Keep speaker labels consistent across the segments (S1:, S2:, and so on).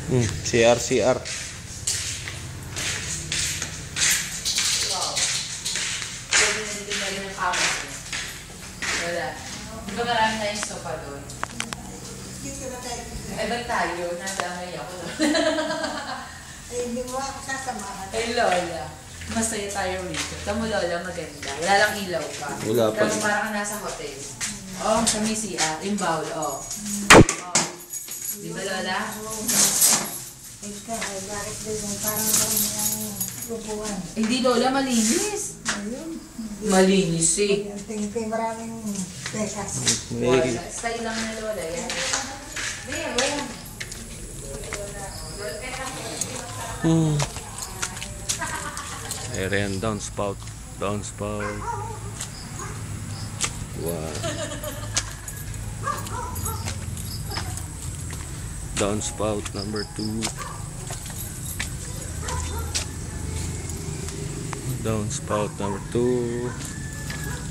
S1: CR.
S2: Wow. Pwede na dito na rin ang kamas. Wala. Di ba marami na yung sofa doon? Eh, ba't tayo? Nadamay ako doon.
S3: Eh, hindi mo ako sasamahan.
S2: Ay, Lola. Masaya tayo rito. Tamo, Lola, maganda. Wala lang ilaw pa.
S1: Wala pa.
S2: Tamo, parang nasa hotel. Oh, kami CR. Yung bowl, oh. Di ba, Lola?
S3: Ika, ay bakit din yung parang yung lupuan.
S2: Hindi, Lola, malinis.
S3: Ayun.
S2: Malinis, eh.
S3: Yung tingin maraming pekas.
S2: Wala. Style lang na, Lola. Yan. There, wala.
S1: Ayan, downspout. Wow. Downspout number 2. Downspout number 2.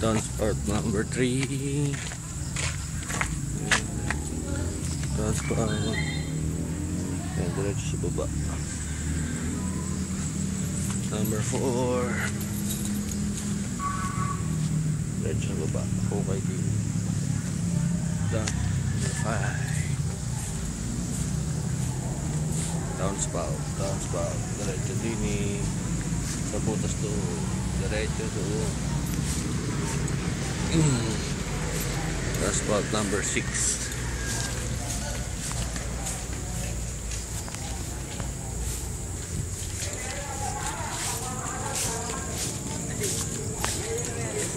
S1: Downspout number 3. Downspout. Ayan, diretso sa baba. Number 4. Diretso sa baba. Okay din. Number 5. Downspout. Diretso din eh. Sa butas doon. Diretso doon. Downspout number 6.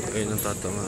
S1: Ayun ang tatama.